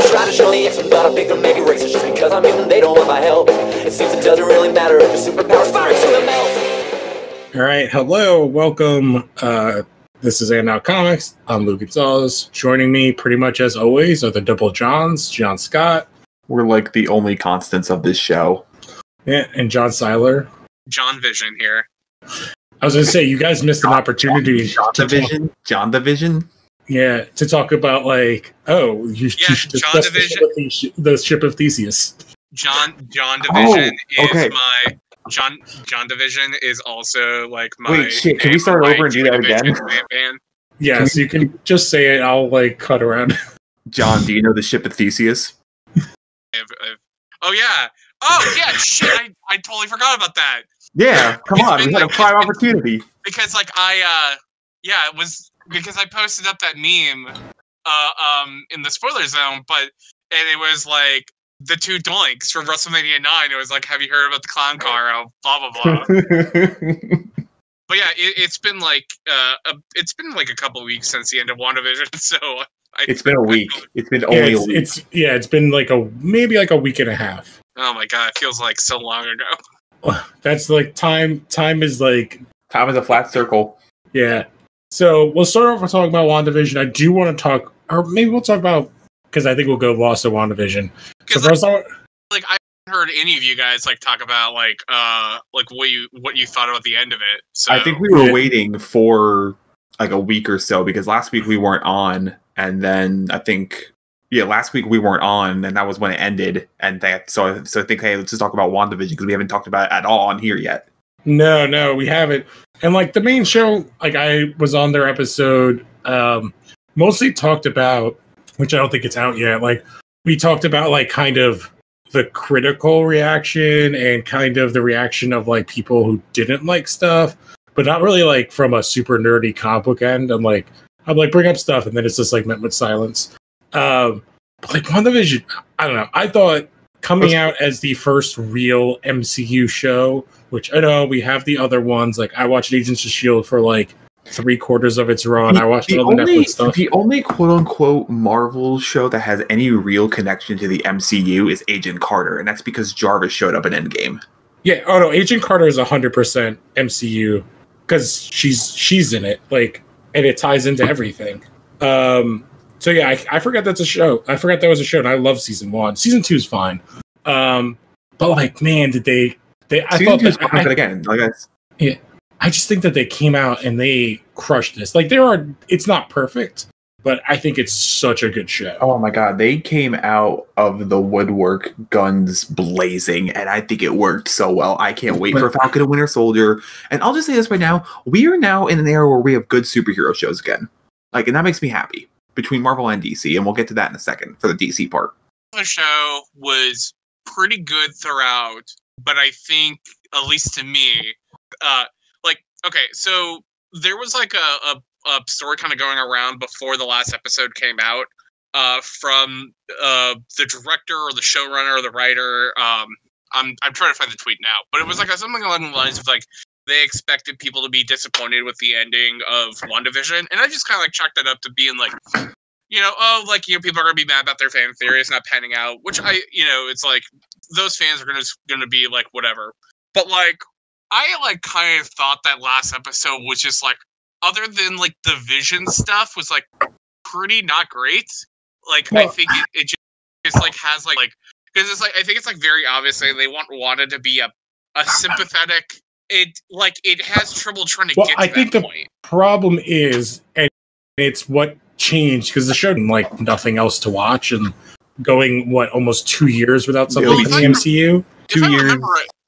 Traditionally, it's not a big or maybe racist just because I'm human, they don't want my help. It seems it doesn't really matter if the superpowers fire to the melt. All right, hello, welcome. This is And Now Comics. I'm Lou Gonzalez. Joining me, pretty much as always, are the Double Johns, John Scott. We're like the only constants of this show. Yeah, and John Seiler. John Vision here. I was going to say, you guys missed an opportunity. John Division. Yeah, to talk about you should discuss the ship of Theseus. John Division John Division is also like my. Wait, shit! Can we start over and do that again? Yeah, so you can just say it. I'll cut around. John, do you know the ship of Theseus? Oh yeah! Shit! I totally forgot about that. Yeah, come on, we had a prime opportunity. Because it was because I posted up that meme in the spoiler zone, and it was like the two doinks from WrestleMania 9. It was like, have you heard about the clown car? Oh, blah blah blah. But yeah, it's been like a couple of weeks since the end of WandaVision, so it's been a week. It's been only a week. It's been maybe a week and a half. Oh my god, it feels like so long ago. That's like time. Time is a flat circle. Yeah. So we'll start off with talking about WandaVision. I do want to talk, or maybe we'll talk about, because I think we'll go lost at WandaVision. So first, I haven't heard any of you guys talk about what you thought about the end of it. So I think we were waiting for a week or so because last week we weren't on, and then I think last week we weren't on, and that was when it ended. And so I think, hey, let's just talk about WandaVision because we haven't talked about it at all on here yet. No, we haven't. And the main show, I was on their episode, mostly talked about, which I don't think it's out yet. We talked about kind of the critical reaction and kind of the reaction of people who didn't like stuff, but not really from a super nerdy comic book end. I'm bring up stuff, and then it's just met with silence. But WandaVision, I don't know. I thought coming out as the first real MCU show, which I know we have the other ones. I watched Agents of S.H.I.E.L.D. for 3/4 of its run. I watched all the Netflix stuff. The only quote-unquote Marvel show that has any real connection to the MCU is Agent Carter, and that's because Jarvis showed up in Endgame. Yeah, oh no, Agent Carter is 100% MCU because she's in it, and it ties into everything. So yeah, I forgot that's a show. I forgot that was a show, and I love season 1. Season 2 is fine. But man, did they I season thought 2 is fine, but again, yeah, I just think that they came out and they crushed this. It's not perfect, but I think it's such a good show. Oh my god, they came out of the woodwork, guns blazing, and I think it worked so well. I can't wait for Falcon and Winter Soldier. And I'll just say this right now: we are now in an era where we have good superhero shows again. And that makes me happy. Between Marvel and DC, and we'll get to that in a second for the DC part. The show was pretty good throughout, but I think, at least to me, okay, so there was a story kind of going around before the last episode came out from the director or the showrunner or the writer. I'm trying to find the tweet now, but it was something along the lines of they expected people to be disappointed with the ending of WandaVision, and I just kind of chalked that up to being people are gonna be mad about their fan theories not panning out, which it's those fans are gonna be whatever. But I kind of thought that last episode was just other than the Vision stuff was pretty not great. I think it just has because it's I think it's very obvious they want Wanda to be a sympathetic. It has trouble trying to get to that point. I think the problem is, and it's what changed, because the show had nothing else to watch, and going almost 2 years without something in the MCU. 2 years.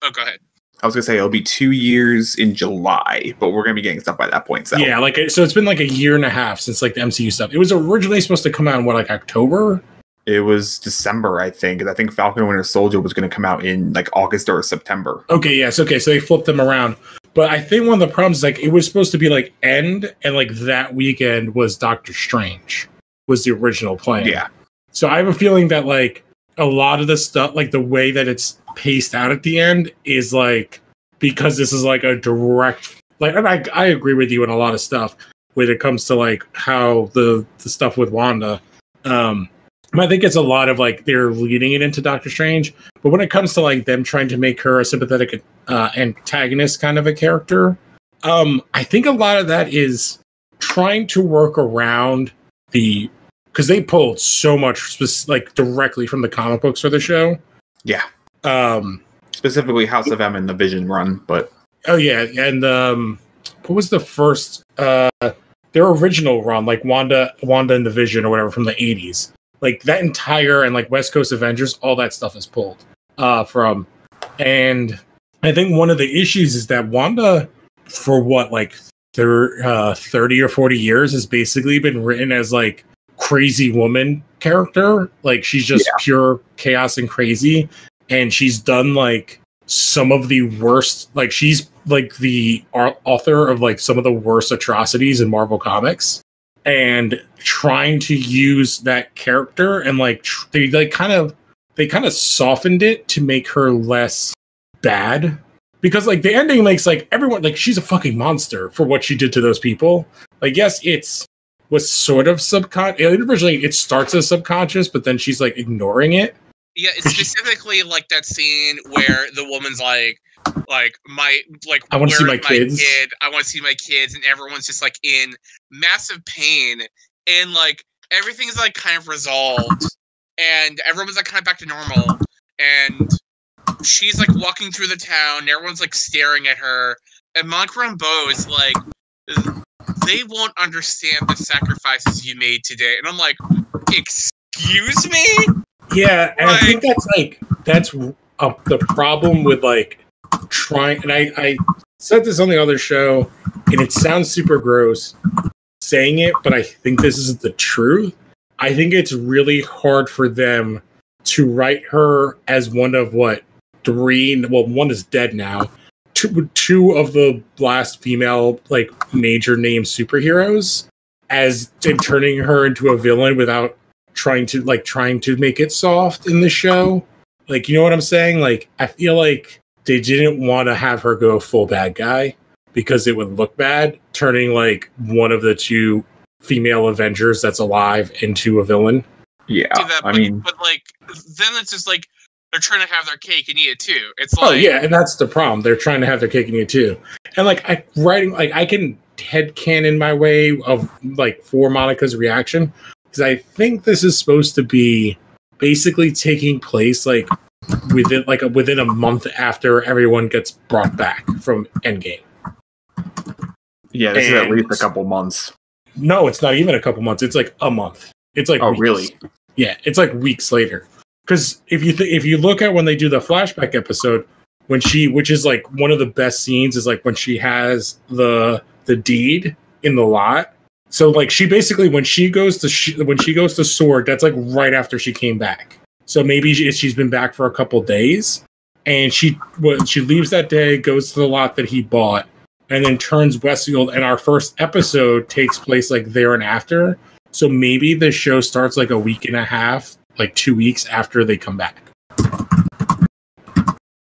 Oh, go ahead. I was gonna say it'll be 2 years in July, but we're gonna be getting stuff by that point. So yeah, so it's been a year and a half since the MCU stuff. It was originally supposed to come out in October. It was December, I think. I think Falcon and Winter Soldier was going to come out in August or September. Okay, yes, okay. So they flipped them around. But I think one of the problems is it was supposed to be end, and that weekend was Doctor Strange was the original plan. Yeah. So I have a feeling that a lot of the stuff, the way that it's paced out at the end is because this is a direct like, and I agree with you on a lot of stuff when it comes to like how the stuff with Wanda. I think it's a lot of like they're leading it into Doctor Strange, but when it comes to like them trying to make her a sympathetic antagonist kind of a character, I think a lot of that is trying to work around because they pulled so much like directly from the comic books for the show. Yeah. Specifically House of M and the Vision run, but oh yeah, and what was the first their original run, like Wanda and the Vision or whatever from the 80s. Like that entire and like West Coast Avengers, all that stuff is pulled from. And I think one of the issues is that Wanda, for what, like 30 or 40 years, has basically been written as like crazy woman character. Like she's just pure chaos and crazy. And she's done like some of the worst, like she's like the author of like some of the worst atrocities in Marvel Comics. And trying to use that character and like they kind of softened it to make her less bad, because like the ending makes like everyone like she's a fucking monster for what she did to those people. Like yes, was sort of subconscious. Originally it starts as subconscious, but then she's like ignoring it. Yeah, it's specifically like that scene where the woman's like I want to see my kids. I want to see my kids, and everyone's just like in massive pain, and like everything's like kind of resolved, and everyone's like kind of back to normal, and she's like walking through the town, and everyone's like staring at her, and Monica Rambeau is like, they won't understand the sacrifices you made today, and I'm like, excuse me? Yeah, and I think that's the problem with like trying, and I said this on the other show, and it sounds super gross saying it, but I think this is the truth. I think it's really hard for them to write her as one of one is dead now, two of the last female like major name superheroes, as in turning her into a villain without trying to make it soft in the show. Like, you know what I'm saying? Like, I feel like they didn't want to have her go full bad guy because it would look bad, turning like one of the two female Avengers that's alive into a villain. Yeah, but like then it's just like they're trying to have their cake and eat it too. It's like, oh yeah, and that's the problem. They're trying to have their cake and eat it too. And like I can headcanon my way of like for Monica's reaction, because I think this is supposed to be basically taking place like within a month after everyone gets brought back from Endgame. Yeah, this is at least a couple months. No, it's not even a couple months. It's like a month. It's like weeks. Really? Yeah, it's like weeks later. Because if you look at when they do the flashback episode, which is like one of the best scenes, is like when she has the deed in the lot. So like she basically when she goes to Sword, that's like right after she came back. So maybe she's been back for a couple days, and she leaves that day, goes to the lot that he bought, and then turns Westfield. And our first episode takes place like there and after. So maybe the show starts like a week and a half, like 2 weeks after they come back.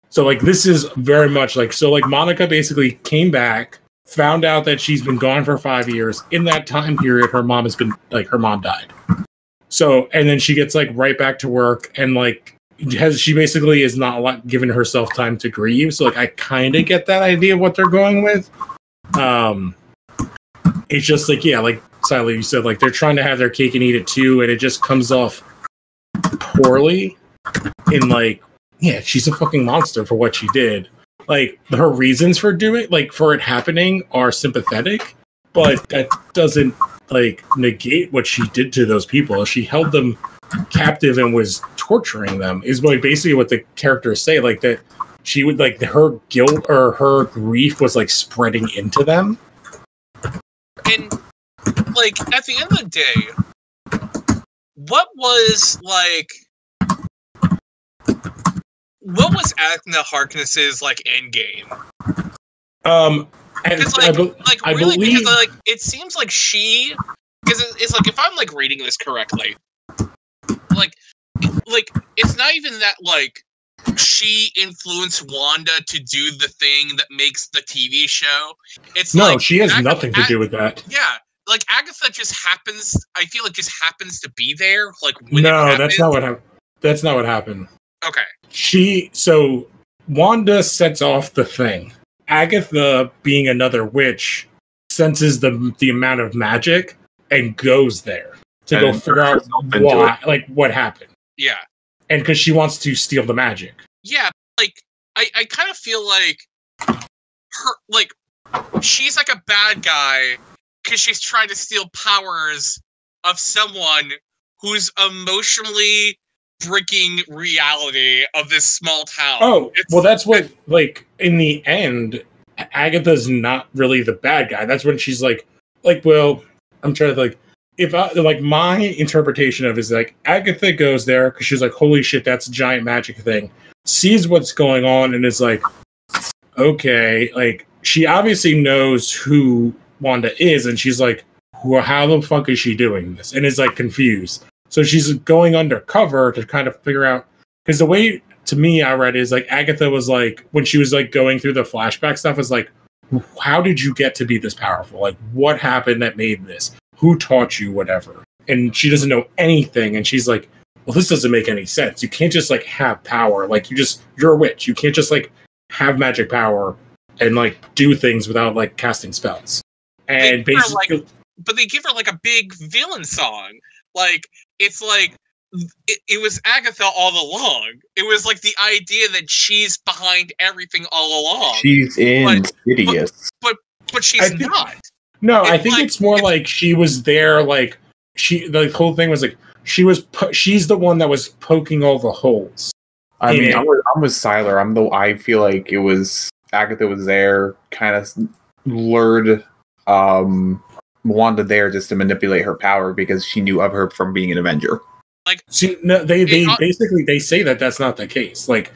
So like this is very much like, so like Monica basically came back, found out that she's been gone for 5 years. In that time period, her mom died. So, and then she gets like right back to work, and like she basically is not giving herself time to grieve. So like I kind of get that idea of what they're going with. It's just like, yeah, like Sally, you said, like they're trying to have their cake and eat it too, and it just comes off poorly. In like, yeah, she's a fucking monster for what she did. Like her reasons for it happening are sympathetic, but that doesn't like negate what she did to those people. She held them captive and was torturing them, is basically what the characters say. Like that she would like her guilt or her grief was like spreading into them. And like at the end of the day, what was Athena Harkness's like end game? Because I believe, because like it seems like because it's like, if I'm like reading this correctly, like it's not even that like she influenced Wanda to do the thing that makes the TV show. It's No, like she has nothing to do with that. Yeah, like Agatha just happens. I feel like just happens to be there. Like when it No, happens. that's not what happened. That's not what happened. Okay. So Wanda sets off the thing. Agatha, being another witch, senses the amount of magic and goes there to go figure out what happened. Yeah. And because she wants to steal the magic. Yeah, like I kind of feel like she's like a bad guy because she's trying to steal powers of someone who's emotionally breaking reality of this small town. Oh, well, that's what, like, in the end, Agatha's not really the bad guy. That's when she's like, well, I'm trying to, like, my interpretation of it is, like, Agatha goes there because she's like, holy shit, that's a giant magic thing. Sees what's going on and is like, okay, like, she obviously knows who Wanda is, and she's like, well, how the fuck is she doing this? And is, like, confused. So she's going undercover to kind of figure out, because the way, to me, I read is, like, Agatha was, like, when she was, like, going through the flashback stuff, was like, how did you get to be this powerful? Like, what happened that made this? Who taught you whatever? And she doesn't know anything, and she's like, well, this doesn't make any sense. You can't just, like, have power. Like, you're a witch. You can't just, like, have magic power and, like, do things without, like, casting spells. And basically... but they give her, like, a big villain song. Like, it's like, it was Agatha all along. It was, like, the idea that she's behind everything all along. She's insidious. But she's not. No, I think it's more like she was there, like, the whole thing was like, she's the one that was poking all the holes. I mean, I'm with Siler. I feel like it was Agatha was there, kind of lured Wanda there just to manipulate her power because she knew of her from being an Avenger. Like, they basically say that that's not the case. Like,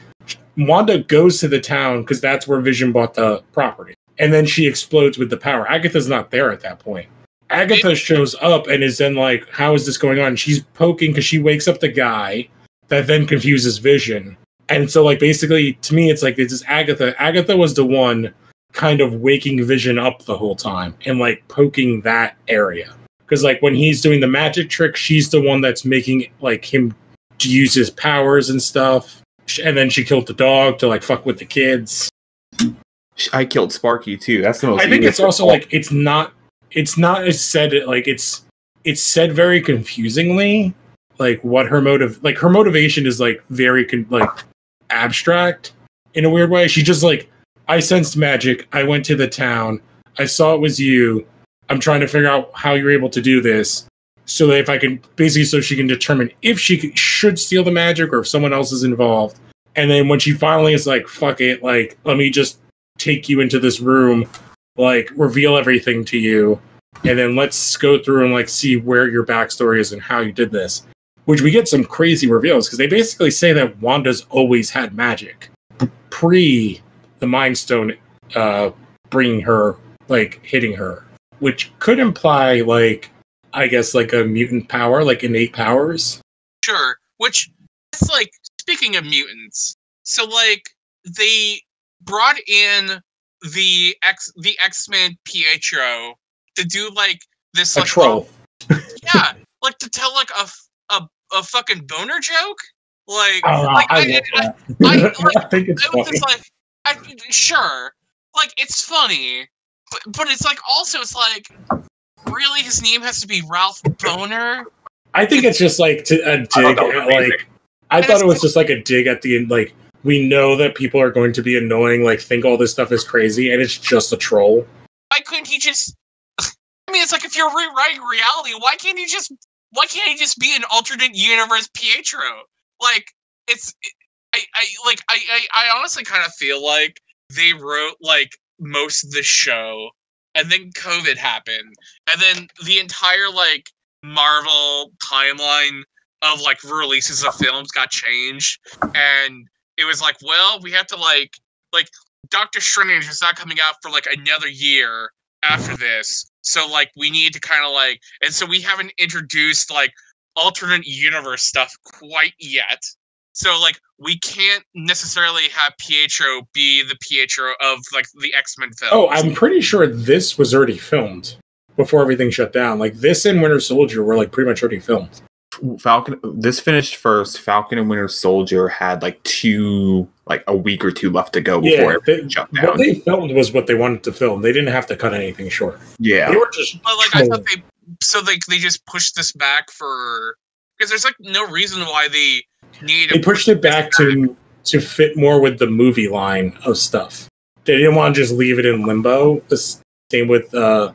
Wanda goes to the town because that's where Vision bought the property. And then she explodes with the power. Agatha's not there at that point. Agatha shows up and is then like, how is this going on? She's poking because she wakes up the guy that then confuses Vision. And so, like, basically, to me, it's like, this is Agatha. Agatha was the one kind of waking Vision up the whole time and, like, poking that area. Because, like, when he's doing the magic trick, she's the one that's making, like, him to use his powers and stuff. And then she killed the dog to, like, fuck with the kids. I killed Sparky too. That's the most. I think it's also like it's not as said, like it's said very confusingly, like what her motivation is, like very like abstract in a weird way. She just like, I sensed magic. I went to the town. I saw it was you. I'm trying to figure out how you're able to do this, so that if I can basically, so she can determine if she should steal the magic or if someone else is involved. And then when she finally is like, fuck it, like, let me just take you into this room, like, reveal everything to you, and then let's go through and, like, see where your backstory is and how you did this. Which we get some crazy reveals, because they basically say that Wanda's always had magic. Pre the Mind Stone bringing her, like, hitting her. Which could imply, like, I guess, like, a mutant power, like, innate powers. Sure. Which, it's like, speaking of mutants, so, like, they brought in the X-Men Pietro to do, like, this, like, a troll. Yeah, like, to tell, like, a fucking boner joke. Like, I think it's funny. Sure, like, it's funny, but it's like, also, it's like, really, his name has to be Ralph Boner? I think it's just like a dig at, like, I thought it was just like a dig at the end, like, we know that people are going to be annoying, like, think all this stuff is crazy, and it's just a troll. Why couldn't he just... I mean, it's like, if you're rewriting reality, why can't he just be an alternate universe Pietro? Like, I honestly kind of feel like they wrote, like, most of the show, and then COVID happened, and then the entire, like, Marvel timeline of, like, releases of films got changed, and it was like, well, we have to, like, Doctor Strange is not coming out for, like, another year after this. So, like, we need to kind of, like, and so we haven't introduced, like, alternate universe stuff quite yet. So like we can't necessarily have Pietro be the Pietro of like the X-Men films. Oh, I'm pretty sure this was already filmed before everything shut down. Like this and Winter Soldier were like pretty much already filmed. This finished first. Falcon and Winter Soldier had like a week or two left to go before everything shut down. What they filmed was what they wanted to film. They didn't have to cut anything short. Yeah, they were just. But like I thought they just pushed this back because there's like no reason why they need. They pushed it back to fit more with the movie line of stuff. They didn't want to just leave it in limbo. The same with. But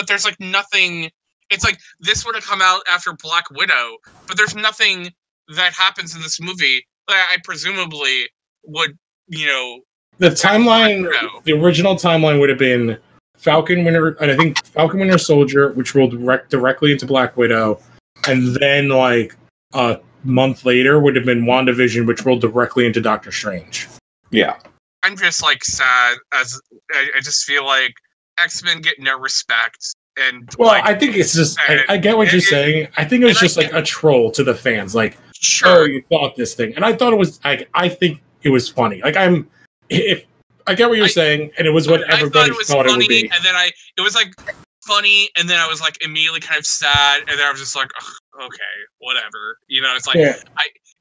there's like nothing. It's like this would have come out after Black Widow, but there's nothing that happens in this movie that I presumably would, the timeline. The original timeline would have been Falcon Winter Soldier, which rolled directly into Black Widow, and then like a month later would have been WandaVision, which rolled directly into Doctor Strange. Yeah, I'm just like sad as I just feel like X-Men get no respect. And I think it's just I get what you're saying. I think it was just like a troll to the fans, like, sure, oh, you thought this thing, and I thought it was. I think it was funny. Like if I get what you're saying, and it was what everybody thought it would be. And then it was like funny, and then I was like immediately kind of sad, and then I was just like, okay, whatever. It's like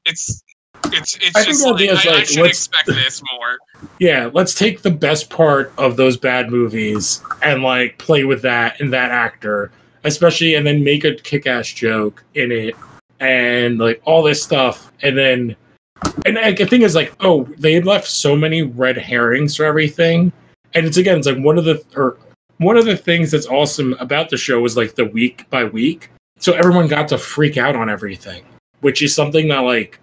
it's just like I should expect this more. Yeah, let's take the best part of those bad movies and like play with that and that actor, especially, and then make a kick-ass joke in it and like all this stuff. And the thing is like, oh, they left so many red herrings for everything. And it's like one of the things that's awesome about the show was like the week by week. So everyone got to freak out on everything, which is something that like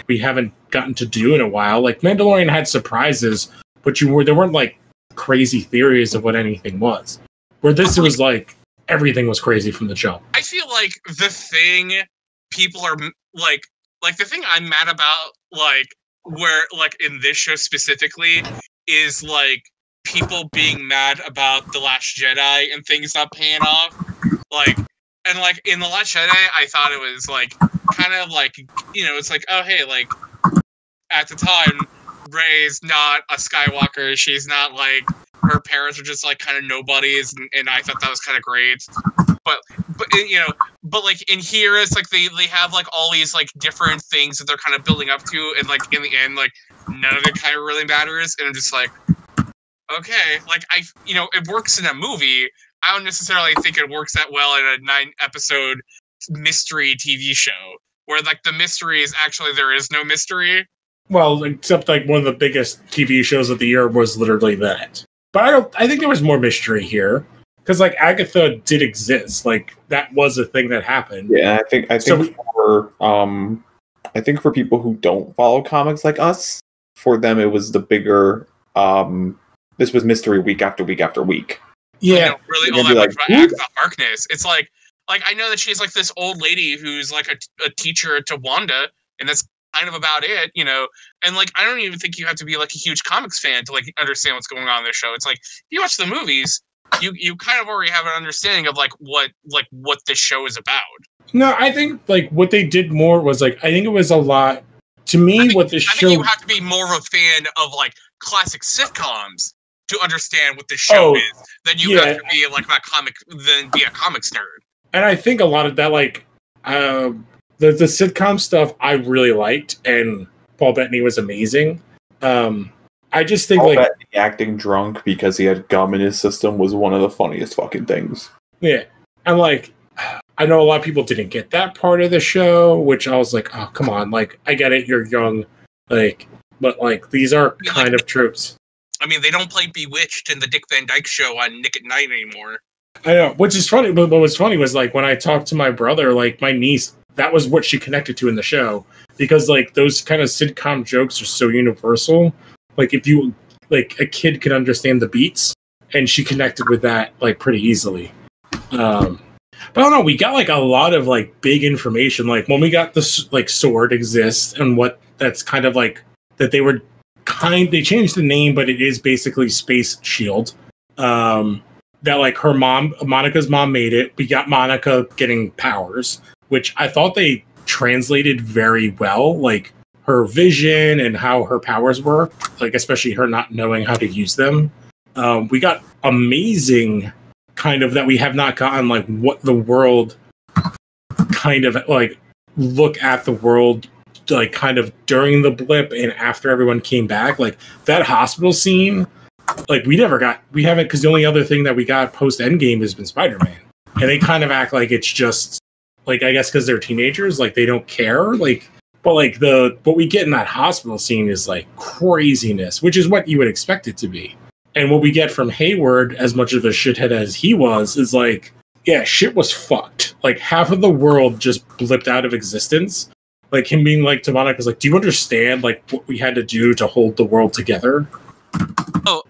we haven't gotten to do in a while. Like Mandalorian had surprises, but there weren't like crazy theories of what anything was. Where this was like everything was crazy from the jump. I feel like the thing people are like the thing I'm mad about, like where like in this show specifically, is like people being mad about The Last Jedi and things not paying off. Like, and like in The Last Jedi, I thought it was like kind of like, it's like, oh hey, like at the time Rey's not a Skywalker, she's not like, her parents are just like kind of nobodies, and I thought that was kind of great. But like in here it's like they have like all these like different things that they're kind of building up to, and like in the end like none of it kind of really matters, and I'm just like, okay, like it works in a movie. I don't necessarily think it works that well in a 9-episode mystery TV show where like the mystery is actually there is no mystery. Well, except like one of the biggest TV shows of the year was literally that. But I think there was more mystery here because like Agatha did exist. Like that was a thing that happened. Yeah, I think for people who don't follow comics like us, for them it was the bigger. This was mystery week after week after week. Yeah, really all that much about Agatha Harkness. It's like I know that she's like this old lady who's like a teacher to Wanda, and that's kind of about it, And like I don't even think you have to be like a huge comics fan to like understand what's going on in this show. It's like if you watch the movies, you kind of already have an understanding of like what this show is about. No, I think like what they did more was like I think it was a lot to me. I think you have to be more of a fan of like classic sitcoms to understand what this show is than you have to be like be a comics nerd. And I think a lot of that like the sitcom stuff I really liked, and Paul Bettany was amazing. I just think Paul Bettany acting drunk because he had gum in his system was one of the funniest fucking things. Yeah, and like I know a lot of people didn't get that part of the show, which I was like, oh come on, like I get it, you're young, like, but like these are kind of tropes. I mean, they don't play Bewitched in the Dick Van Dyke Show on Nick at Night anymore. I know, which is funny. But what was funny was like when I talked to my brother, like my niece, that was what she connected to in the show, because like those kind of sitcom jokes are so universal. Like if you like a kid could understand the beats, and she connected with that like pretty easily. But I don't know. We got like a lot of like big information. Like when we got this like sword exists and what that's kind of like that they changed the name, but it is basically Space Shield. That like her mom, Monica's mom made it. We got Monica getting powers, which I thought they translated very well, like her vision and how her powers work, like especially her not knowing how to use them. We got amazing kind of that we have not gotten, like what the world kind of like look at the world like kind of during the blip and after everyone came back. Like that hospital scene, like we haven't, because the only other thing that we got post Endgame has been Spider-Man, and they kind of act like it's just like, I guess because they're teenagers, like they don't care, like. But like what we get in that hospital scene is like craziness, which is what you would expect it to be. And what we get from Hayward, as much of a shithead as he was, is like, yeah, shit was fucked. Like half of the world just blipped out of existence. Like him being like to Monica's like, do you understand like what we had to do to hold the world together? Oh,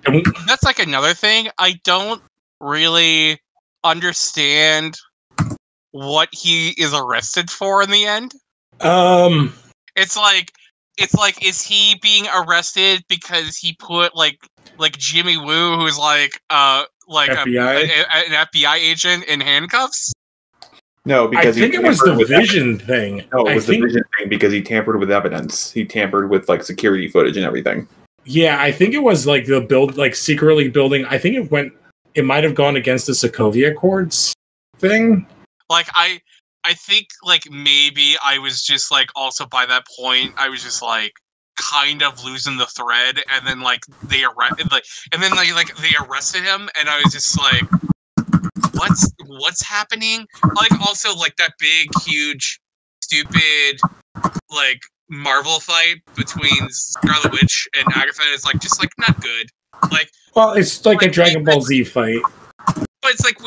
that's like another thing. I don't really understand what he is arrested for in the end. It's like, is he being arrested because he put like Jimmy Woo, who's like FBI? an FBI agent, in handcuffs? No, because I think it was the Vision thing. No, it was the Vision thing because he tampered with evidence. He tampered with like security footage and everything. Yeah, I think it was like secretly building. I think it might have gone against the Sokovia Accords thing. Like I think like maybe I was just like also by that point I was just like kind of losing the thread, and then like they arrested him, and I was just like, what's happening? Like also like that big huge stupid like Marvel fight between Scarlet Witch and Agatha is like just like not good. Like, well, it's like a Dragon Ball Z fight, but it's like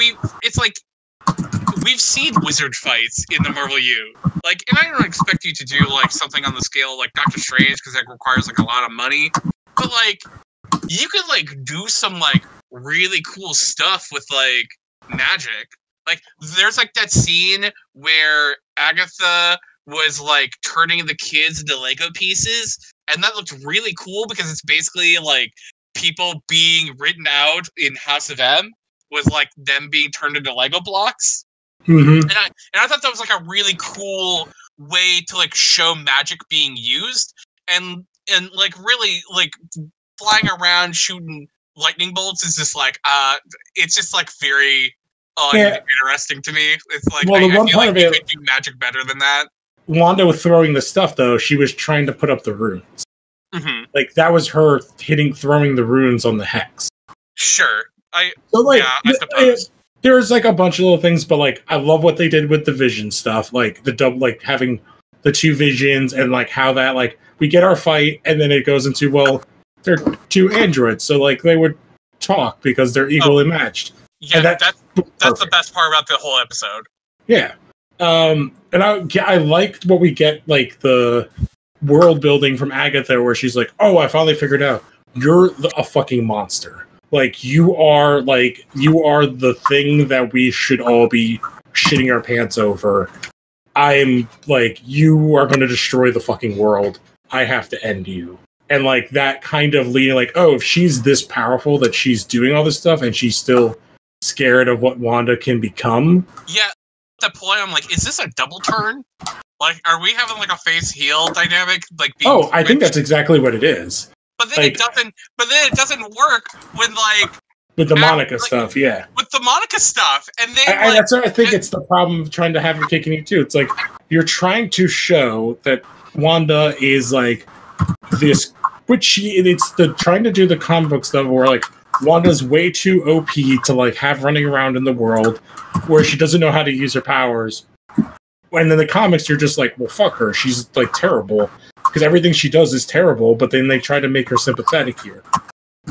we've seen wizard fights in the Marvel U. Like, and I don't expect you to do like something on the scale like Doctor Strange, because that requires like a lot of money. But like, you could like do some like really cool stuff with like magic. Like, there's like that scene where Agatha was like turning the kids into Lego pieces, and that looked really cool because it's basically like people being written out in House of M was like them being turned into Lego blocks. Mm-hmm. And I thought that was like a really cool way to like show magic being used, and like really like flying around shooting lightning bolts is just like it's just like very interesting to me. It's like, well, I feel like you could do magic better than that. Wanda was throwing the stuff though. She was trying to put up the runes. Mm-hmm. Like that was her throwing the runes on the hex. Sure. I suppose. There's like a bunch of little things, but like I love what they did with the Vision stuff, like the double, like having the two Visions, and like how that like we get our fight, and then it goes into, well, they're two androids, so like they would talk because they're equally matched. Yeah, that's the best part about the whole episode. Yeah, and I liked what we get, like the world building from Agatha, where she's like, "Oh, I finally figured out you're a fucking monster." Like you are the thing that we should all be shitting our pants over. I'm like, you are going to destroy the fucking world. I have to end you. And like that kind of leading, like, oh, if she's this powerful that she's doing all this stuff and she's still scared of what Wanda can become. Yeah, at that point I'm like, is this a double turn? Like, are we having like a face heel dynamic? Like, I think that's exactly what it is. But then it doesn't. But then it doesn't work when like with the Monica stuff. Yeah, with the Monica stuff, and then that's what I think. It's the problem of trying to have your cake and eat too. It's like you're trying to show that Wanda is like this, which it's trying to do the comic book stuff where like Wanda's way too OP to like have running around in the world, where she doesn't know how to use her powers. And in the comics, you're just like, well, fuck her. She's like terrible. Because everything she does is terrible, but then they try to make her sympathetic here.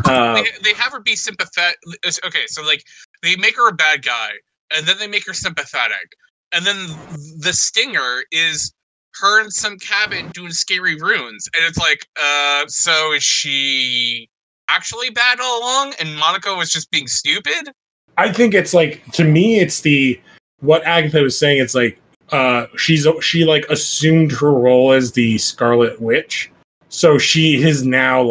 They have her be sympathetic. Okay, so like they make her a bad guy, and then they make her sympathetic, and then the stinger is her in some cabin doing scary runes, and it's like, so is she actually bad all along, and Monica was just being stupid? I think it's like, to me, it's what Agatha was saying. It's like, she like assumed her role as the Scarlet Witch, so she is now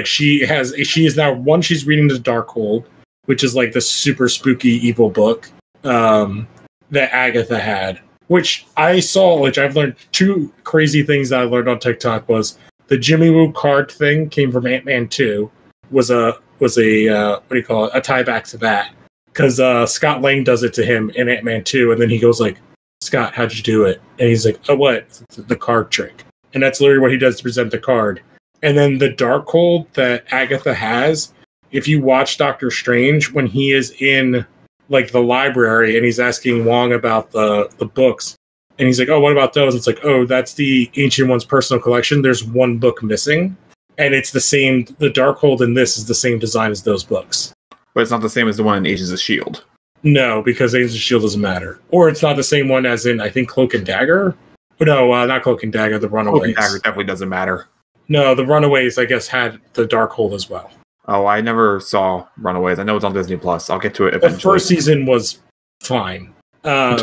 she is now one. She's reading the Darkhold, which is like the super spooky evil book that Agatha had, which I saw, which I've learned two crazy things that I learned on TikTok was the Jimmy Woo card thing came from Ant-Man 2, was a what do you call it, a tie back to that. Because Scott Lang does it to him in Ant-Man 2, and then he goes like, Scott, how'd you do it? And he's like, oh, what? The card trick. And that's literally what he does to present the card. And then the Darkhold that Agatha has, if you watch Doctor Strange, when he is in like the library and he's asking Wong about the books, and he's like, oh, what about those? It's like, oh, that's the Ancient One's personal collection. There's one book missing. And it's the same, the Darkhold in this is the same design as those books. But it's not the same as the one in Agents of S.H.I.E.L.D. No, because Agents of S.H.I.E.L.D. doesn't matter. Or it's not the same one as in, I think, Cloak and Dagger? No, not Cloak and Dagger, the Runaways. Cloak and Dagger definitely doesn't matter. No, the Runaways, I guess, had the Darkhold as well. Oh, I never saw Runaways. I know it's on Disney+. I'll get to it eventually. The first season was fine. I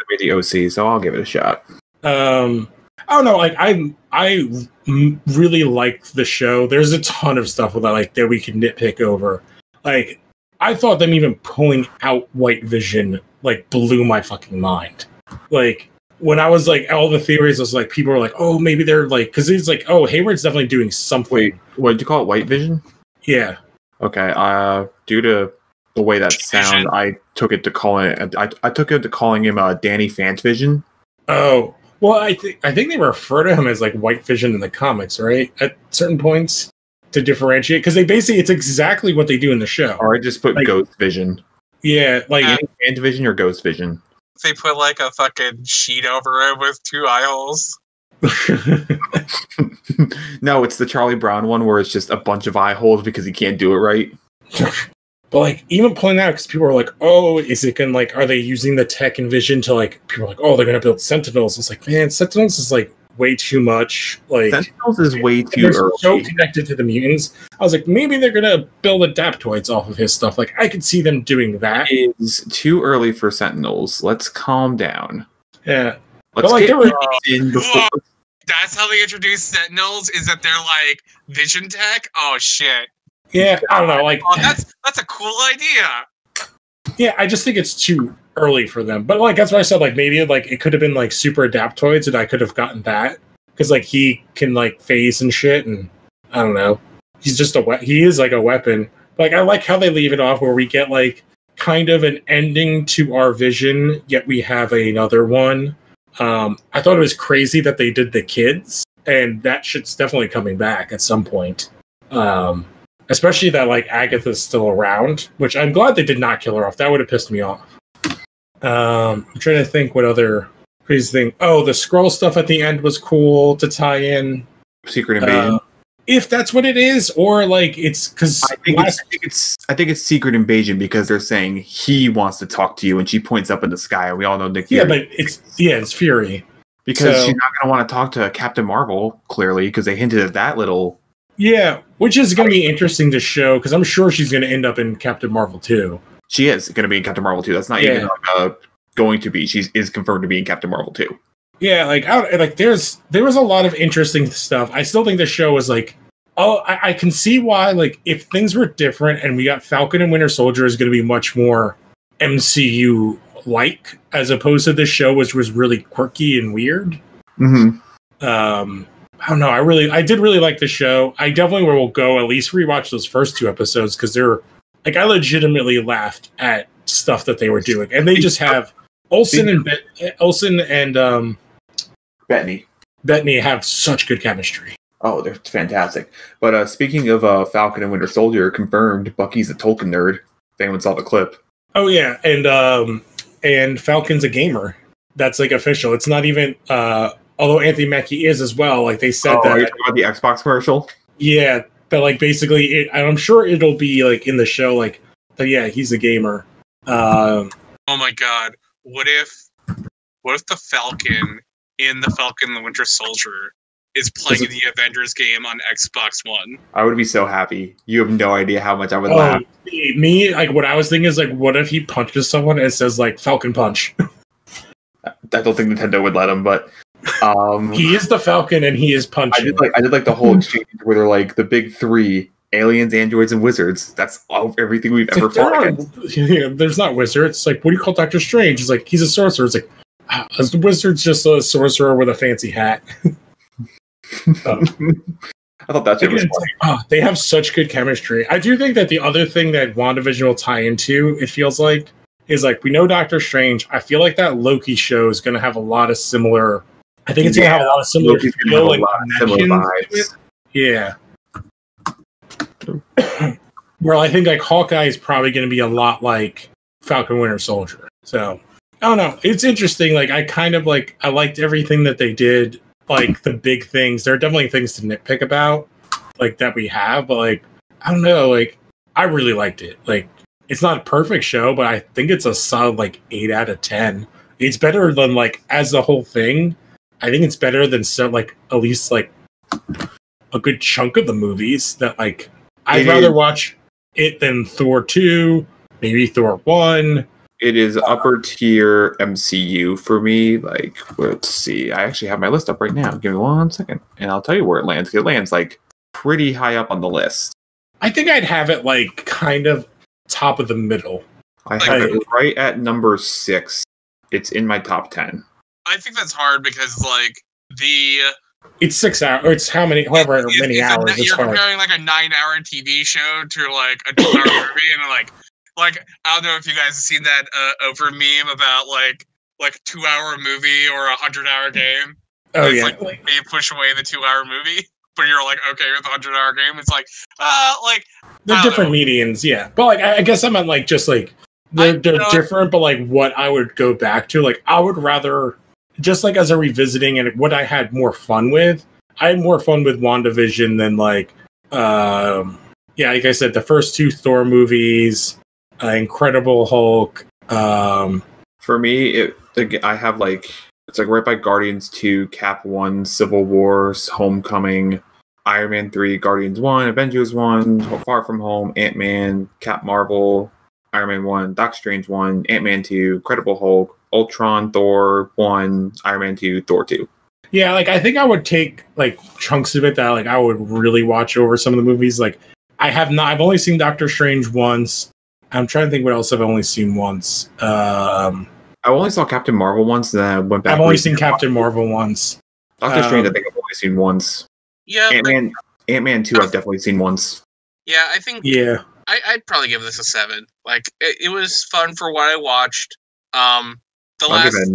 made the OC, so I'll give it a shot. I don't know, like I really like the show. There's a ton of stuff that we can nitpick over. Like, I thought them even pulling out White Vision like blew my fucking mind. Like, when I was like, all the theories was like, people were like, oh, maybe they're like, because it's like, oh, Hayward's definitely doing something. Wait, what did you call it? White Vision? Yeah. Okay. Due to the way that sound, I took it to calling it. I took it to calling him Danny Phantom. Oh, well, I think they refer to him as like White Vision in the comics, right? At certain points to differentiate, because it's exactly what they do in the show. Or I just put like, Ghost Vision. Yeah, like Phantom Vision or Ghost Vision. They put like a fucking sheet over it with 2 eye holes. No, it's the Charlie Brown one where it's just a bunch of eye holes because he can't do it right. But like, even pulling out, because people are like, oh, is it gonna like, are they using the tech and vision to like, people are like, oh, they're gonna build Sentinels. It's like, man, Sentinels is like way too much. Like, Sentinels is way too early. So connected to the mutants. I was like, maybe they're gonna build Adaptoids off of his stuff. Like, I could see them doing that. It's too early for Sentinels. Let's calm down. Yeah. Let's like, get in before. That's how they introduce Sentinels, is that they're like vision tech? Oh shit. Yeah, I don't know. Like, oh, that's a cool idea. Yeah, I just think it's too early for them. But like, that's why I said like maybe like it could have been like super Adaptoids, and I could have gotten that because like he can like phase and shit, and I don't know. He's just he is like a weapon. Like, I like how they leave it off where we get like kind of an ending to our vision, yet we have another one. I thought it was crazy that they did the kids, and that shit's definitely coming back at some point. Especially that like Agatha's still around, which I'm glad they did not kill her off. That would have pissed me off. I'm trying to think what other crazy thing. Oh, the scroll stuff at the end was cool to tie in. Secret Invasion. If that's what it is, or like it's because I think it's Secret Invasion because they're saying he wants to talk to you, and she points up in the sky, and we all know Nick Fury. Yeah, but it's Fury because she's not going to want to talk to Captain Marvel clearly because they hinted at that little. Yeah, which is going to be interesting to show because I'm sure she's going to end up in Captain Marvel 2. She is going to be in Captain Marvel 2. That's not even going to be. She is confirmed to be in Captain Marvel 2. Yeah, there was a lot of interesting stuff. I still think the show was like, oh, I can see why. Like, if things were different and we got Falcon and Winter Soldier is going to be much more MCU like, as opposed to this show, which was really quirky and weird. Mm-hmm. I don't know. I did really like the show. I definitely will go at least rewatch those first 2 episodes because they're like, I legitimately laughed at stuff that they were doing, and they just have Olsen and Bettany have such good chemistry. Oh, they're fantastic. But speaking of Falcon and Winter Soldier, confirmed Bucky's a Tolkien nerd. If anyone saw the clip. Oh yeah, and Falcon's a gamer. That's like official. It's not even. Although Anthony Mackie is as well, like they said that. Are you talking about the Xbox commercial? Yeah, but like basically, I'm sure it'll be like in the show, like, but yeah, he's a gamer. Oh my god, what if the Falcon in the Falcon and the Winter Soldier is playing the Avengers game on Xbox One? I would be so happy. You have no idea how much I would laugh. Me, like what I was thinking is like, what if he punches someone and it says like Falcon Punch? I don't think Nintendo would let him, but. He is the Falcon and he is punching. I did like the whole exchange where they're like the big 3: aliens, androids, and wizards. That's everything we've ever fought against. Yeah, there's not wizards. It's like, what do you call Doctor Strange? It's like, he's a sorcerer. It's like, The wizard's just a sorcerer with a fancy hat. I thought that's it. They have such good chemistry. I do think that the other thing that WandaVision will tie into, it feels like, is like we know Doctor Strange. I feel like that Loki show is going to have a lot of similar. I think it's going to have a lot of similar feel and vibes. Yeah. Well, I think like Hawkeye is probably going to be a lot like Falcon Winter Soldier. So I don't know. It's interesting. Like I kind of like I liked everything that they did. Like the big things. There are definitely things to nitpick about, like that we have. But like I don't know. Like I really liked it. Like it's not a perfect show, but I think it's a solid like 8 out of 10. It's better than like as the whole thing. I think it's better than like at least like a good chunk of the movies that like I'd rather watch it than Thor 2, maybe Thor 1. It is upper tier MCU for me. Like, let's see. I actually have my list up right now. Give me 1 second, and I'll tell you where it lands. It lands like pretty high up on the list. I think I'd have it like kind of top of the middle. I have it right at number 6. It's in my top 10. I think that's hard because like it's 6 hours, or it's however many hours. You're comparing like a 9-hour TV show to like a 2-hour movie, and like I don't know if you guys have seen that over meme about like 2-hour movie or a 100-hour game. Oh yeah, like they push away the 2-hour movie, but you're like okay with the 100-hour game. It's like they're different medians, yeah. But like I guess I meant like just like they're different, but like what I would go back to, like I would rather. Just like as a revisiting and what I had more fun with, I had more fun with WandaVision than like, like I said, the first 2 Thor movies, Incredible Hulk. For me, I have like, it's like right by Guardians 2, Cap 1, Civil War, Homecoming, Iron Man 3, Guardians 1, Avengers 1, Far From Home, Ant-Man, Cap Marvel, Iron Man 1, Doctor Strange 1, Ant-Man 2, Incredible Hulk, Ultron, Thor 1, Iron Man 2, Thor 2. Yeah, like I think I would take like chunks of it that like I would really watch over some of the movies. Like I've only seen Doctor Strange once. I'm trying to think what else I've only seen once. I only saw Captain Marvel once, then I went back. I've only seen Captain Marvel once. Doctor Strange, I think I've only seen once. Yeah, Ant-Man 2, I've definitely seen once. Yeah, I think. Yeah, I'd probably give this a 7. Like it was fun for what I watched. The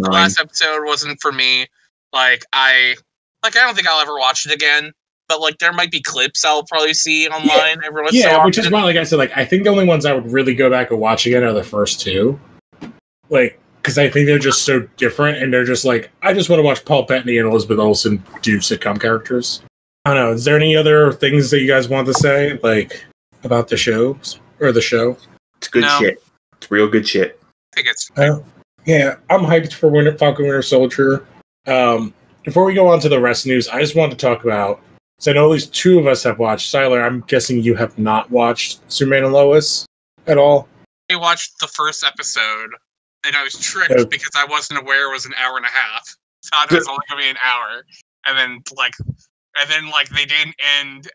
last episode wasn't for me. Like I don't think I'll ever watch it again. But like there might be clips I'll probably see online every once in a while. Yeah, which is why, like I said, like I think the only ones I would really go back and watch again are the first 2. Like, because I think they're just so different, and they're just like I just want to watch Paul Bettany and Elizabeth Olsen do sitcom characters. I don't know. Is there any other things that you guys want to say, like about the shows or the show? It's good shit. It's real good shit. I think it's. Yeah, I'm hyped for Falcon Winter Soldier. Before we go on to the rest news, I just want to talk about, so I know at least 2 of us have watched. Siler, I'm guessing you have not watched Superman and Lois at all? I watched the first episode, and I was tricked because I wasn't aware it was an hour and a half. Thought it was only going to be an hour. And then they didn't end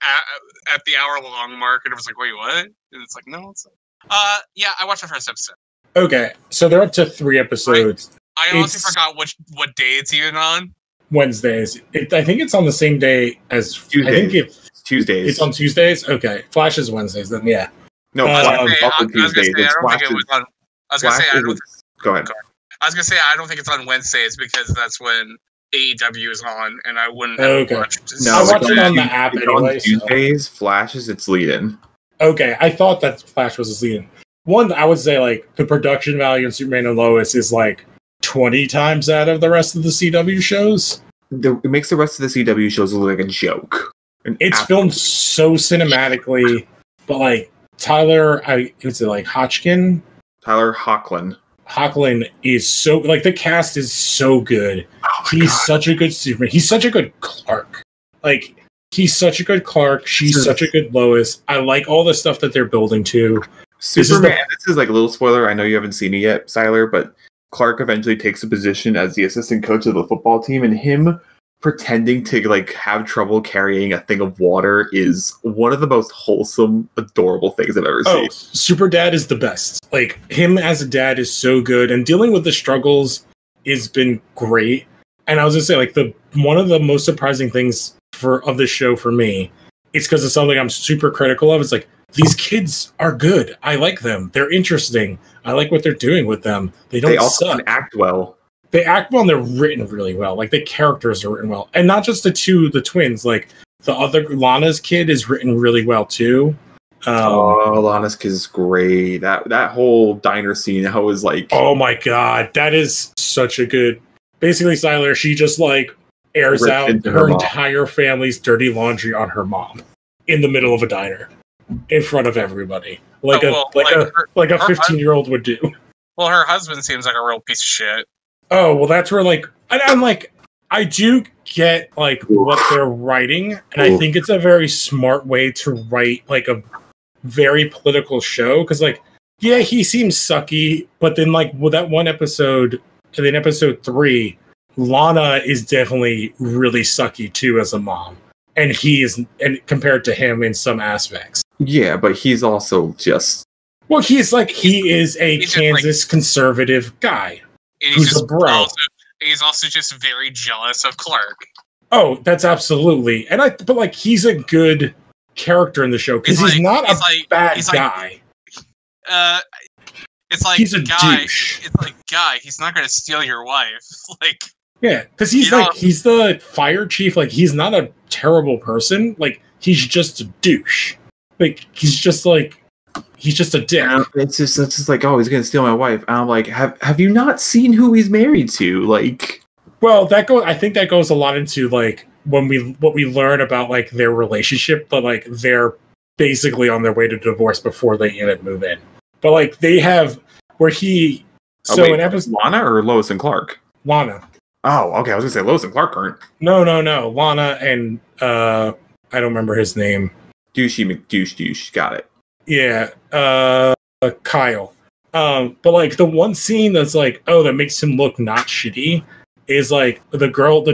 at the hour-long mark, and it was like, wait, what? And it's like, no, it's like... yeah, I watched the first episode. Okay, so they're up to 3 episodes. I honestly forgot what day it's even on. Wednesdays. I think it's on the same day as Tuesdays. I think it's Tuesdays. It's on Tuesdays. Okay, Flash is Wednesdays. Then yeah. No, I was gonna say Go ahead. I was gonna say I don't think it's on Wednesdays because that's when AEW is on, and I wouldn't have watched it. No, I watch it on the app anyway. On Tuesdays, Flash is its lead-in. Okay, I thought that Flash was its lead-in. One, I would say like the production value in Superman and Lois is like 20 times that of the rest of the CW shows. It makes the rest of the CW shows look like a joke. It's filmed so cinematically, but like Tyler Hoechlin? Tyler Hoechlin. Hoechlin is so, like, the cast is so good. He's such a good Superman. He's such a good Clark. Like, he's such a good Clark. She's such a good Lois. I like all the stuff that they're building to. Superman, this is like a little spoiler. I know you haven't seen it yet, Siler, but Clark eventually takes a position as the assistant coach of the football team, and him pretending to like have trouble carrying a thing of water is one of the most wholesome, adorable things I've ever seen. Super Dad is the best. Like, him as a dad is so good, and dealing with the struggles has been great. And I was gonna say, like, one of the most surprising things of this show for me, it's because it's something I'm super critical of. It's like, these kids are good. I like them. They're interesting. I like what they're doing with them. They also suck. can act well. They act well and they're written really well. Like, the characters are written well. And not just the twins. Like, the other, Lana's kid is written really well, too. Lana's kid is great. That whole diner scene, I was like... Oh my god, that is such a good... Basically, Siler, she just, like, airs out her entire family's dirty laundry on her mom. In the middle of a diner. In front of everybody. Like a 15-year-old would do. Well, her husband seems like a real piece of shit. Oh, well, that's where, like, I'm like, I do get, like, what they're writing, and I think it's a very smart way to write, like, a very political show, because, like, yeah, he seems sucky, but then, like, with that one episode, and then episode 3, Lana is definitely really sucky, too, as a mom. And compared to him in some aspects. Yeah, but he's also just... Well, he is a Kansas conservative guy. And who's a bro. He's also just very jealous of Clark. Oh, that's absolutely. But like, he's a good character in the show because he's not a bad guy. It's like, he's a guy. douche. It's like, guy, he's not going to steal your wife. Like, yeah, because he's he's the fire chief. Like, he's not a terrible person. Like, he's just a douche. Like, he's just a dick. It's just like, oh, he's gonna steal my wife. And I'm like, have you not seen who he's married to? Like, well, I think that goes a lot into like what we learn about like their relationship, but like they're basically on their way to divorce before they even move in. But like they have where he in episode Lana or Lois and Clark. Lana. Oh, okay. I was gonna say Lois and Clark aren't. No. Lana and I don't remember his name. Douchey McDouche. Got it. Yeah, Kyle. But like the one scene that's like, oh, that makes him look not shitty is like the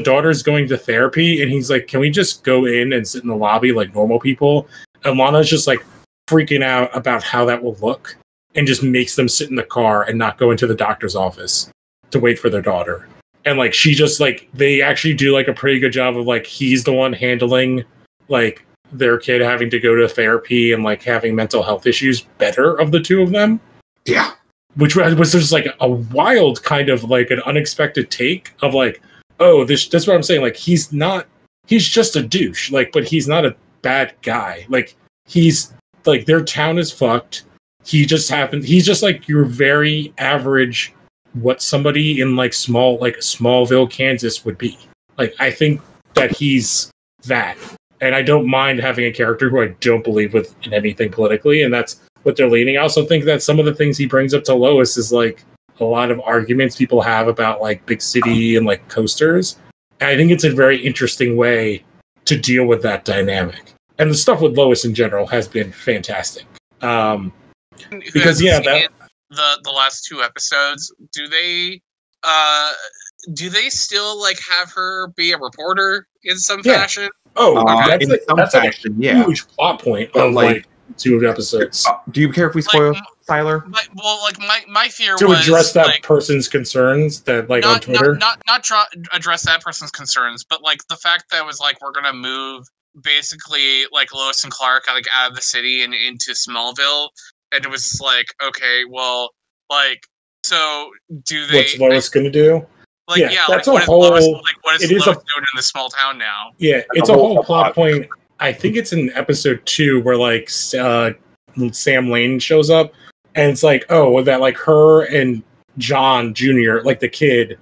daughter's going to therapy and he's like, can we just go in and sit in the lobby like normal people? And Lana's just like freaking out about how that will look and just makes them sit in the car and not go into the doctor's office to wait for their daughter. And like she just like they actually do like a pretty good job of like he's the one handling like their kid having to go to therapy and like having mental health issues better of the two of them. Yeah. Which was just like a wild kind of like an unexpected take of like, oh, that's what I'm saying. Like he's just a douche. Like, but he's not a bad guy. Like he's like their town is fucked. He's just like your very average what somebody in like Smallville, Kansas would be. Like I think that he's that. And I don't mind having a character who I don't believe in anything politically, and that's what they're leaning. I also think that some of the things he brings up to Lois is like a lot of arguments people have about like big city and like coasters. And I think it's a very interesting way to deal with that dynamic. And the stuff with Lois in general has been fantastic. Because the last 2 episodes, do they still like have her be a reporter in some fashion? Oh, that's a yeah. huge plot point of like 2 episodes. Do you care if we spoil Tyler? My fear to was address that person's concerns that like on Twitter, not address that person's concerns, but like the fact that it was like we're gonna move basically like Lois and Clark like out of the city and into Smallville, and it was like, okay, well, like, so do they? What's Lois gonna do? Like, yeah, that's like, a whole. What is Lois doing in the small town now? Yeah, it's a whole plot point. I think it's in episode 2 where like Sam Lane shows up, and it's like, oh, that like her and John Jr., like the kid,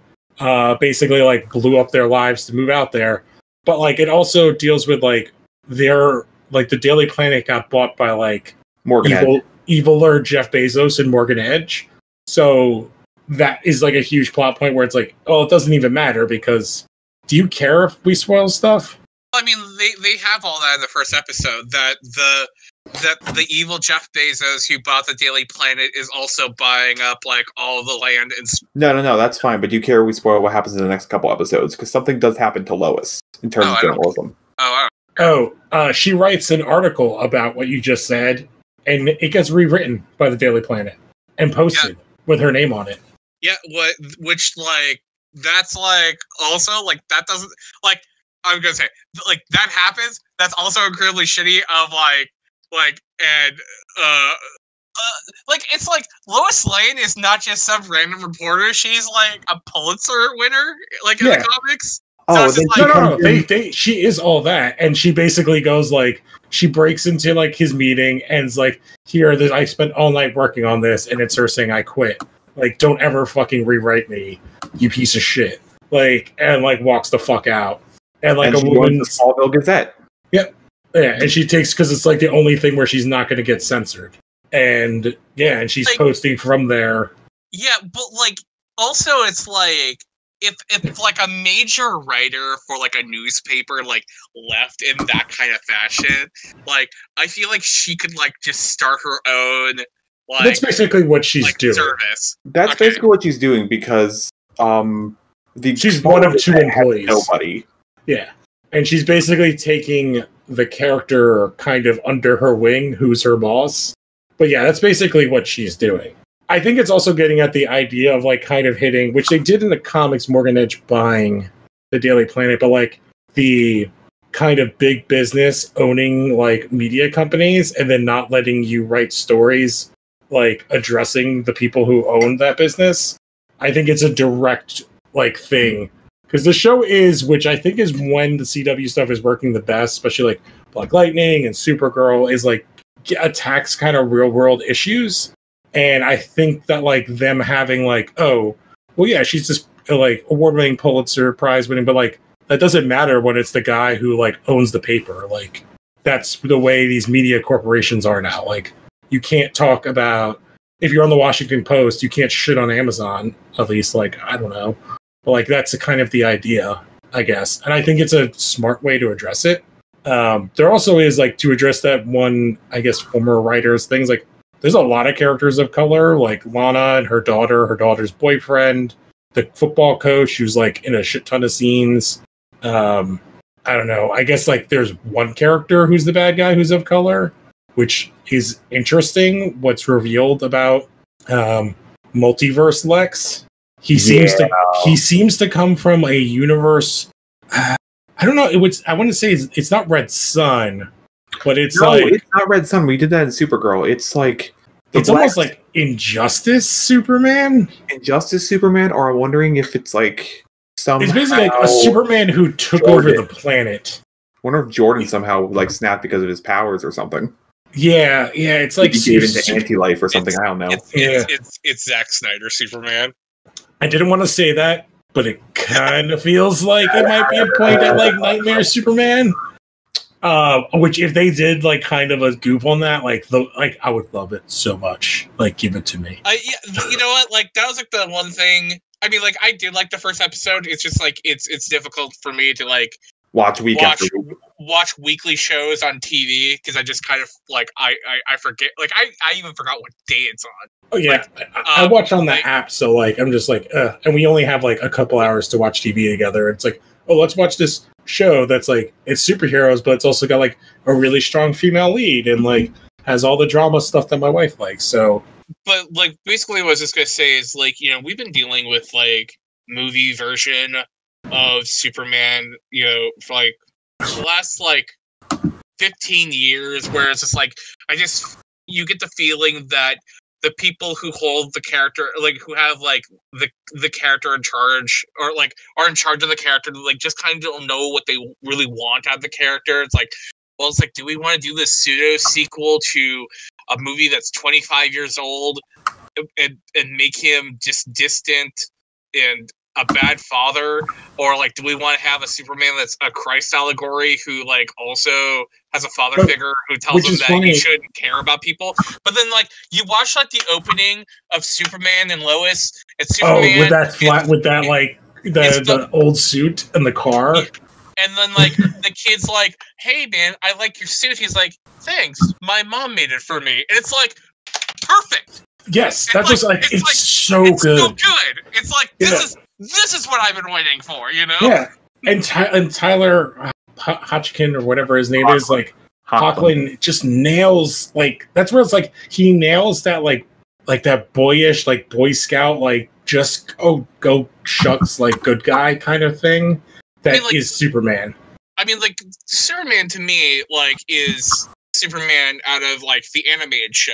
basically like blew up their lives to move out there. But like it also deals with like their like the Daily Planet got bought by like eviler Jeff Bezos and Morgan Edge, so. That is like a huge plot point where it's like, oh, it doesn't even matter because do you care if we spoil stuff? I mean, they have all that in the first episode that the evil Jeff Bezos who bought the Daily Planet is also buying up like all the land and No, that's fine. But do you care if we spoil what happens in the next couple episodes? Because something does happen to Lois in terms of journalism. She writes an article about what you just said, and it gets rewritten by the Daily Planet and posted with her name on it. Yeah, which like that's like also like that doesn't like I'm gonna say like that happens. That's also incredibly shitty. Of and like it's like Lois Lane is not just some random reporter. She's like a Pulitzer winner, like in the comics. So it's just like no. She is all that, and she basically goes like she breaks into like his meeting and is like, "Here, I spent all night working on this," and it's her saying, "I quit. Like, don't ever fucking rewrite me, you piece of shit." Like, and like walks the fuck out, and like and a woman, the Smallville Gazette. Yep, yeah, and she takes because it's like the only thing where she's not going to get censored, and yeah, and she's like, posting from there. Yeah, but like also it's like. If like a major writer for like a newspaper like left in that kind of fashion, like I feel like she could like just start her own like that's basically what she's like, doing. Service. That's basically what she's doing because she's one of two employees. Nobody. Yeah. And she's basically taking the character kind of under her wing, who's her boss. But yeah, that's basically what she's doing. I think it's also getting at the idea of like kind of hitting, which they did in the comics, Morgan Edge buying the Daily Planet, but like the kind of big business owning like media companies and then not letting you write stories like addressing the people who own that business. I think it's a direct like thing because the show is, which I think is when the CW stuff is working the best, especially like Black Lightning and Supergirl, is like attacks kind of real world issues. And I think that like them having like, oh, well, yeah, she's just like award-winning Pulitzer Prize winning, but like that doesn't matter when it's the guy who like owns the paper. Like that's the way these media corporations are now. Like you can't talk about if you're on the Washington Post, you can't shit on Amazon. At least like I don't know, but like that's kind of the idea, I guess. And I think it's a smart way to address it. There also is like to address that one, I guess, former writers things like. There's a lot of characters of color, like Lana and her daughter's boyfriend, the football coach who's like in a shit ton of scenes. I don't know. I guess like there's one character who's the bad guy who's of color, which is interesting. What's revealed about Multiverse Lex? He seems to come from a universe. I don't know. I want to say it's not Red Sun. But it's it's not Red Sun. We did that in Supergirl. It's like it's almost like Injustice Superman. Injustice Superman, or I'm wondering if it's like somehow it's basically like a Superman who took over the planet. I wonder if Jordan somehow like snapped because of his powers or something. Yeah, it's like he gave into anti-life or something. I don't know. It's Zack Snyder Superman. I didn't want to say that, but it kind of feels like it might be a point at like Nightmare Superman. Which if they did like kind of a goof on that, like I would love it so much. Like, give it to me. Yeah, you know what? Like that was like the one thing. I mean, like I did like the first episode. It's just like it's difficult for me to like watch weekly shows on TV because I just kind of like I forget. Like I even forgot what day it's on. Oh yeah, like, I watch on the app, so like I'm just like, and we only have like a couple hours to watch TV together. It's like, oh, let's watch this show that's like it's superheroes, but it's also got like a really strong female lead and like has all the drama stuff that my wife likes. So, but like basically, what I was just gonna say is like we've been dealing with like movie version of Superman, for like the last like 15 years, where it's just like you get the feeling that the people who hold the character, like who have like the character in charge, or like are in charge of the character, like just kind of don't know what they really want out of the character. It's like, well, it's like, do we want to do this pseudo sequel to a movie that's 25 years old and make him just distant and a bad father, or like do we want to have a Superman that's a Christ allegory who like also has a father figure who tells him that he shouldn't care about people? But then like you watch like the opening of Superman and Lois, and Superman with that like the old suit and the car, and then like the kid's like, "Hey man, I like your suit." He's like, "Thanks, my mom made it for me." And it's like perfect. Yes, that's just like it's so good. So good. It's like this is what I've been waiting for, Yeah, and Tyler Hodgkin or whatever his name is, like Hoechlin, just nails like that's where it's like he nails that like that boyish like Boy Scout like just go shucks like good guy kind of thing that like, is Superman. I mean, like, Superman to me, like, is Superman out of, like, the animated show.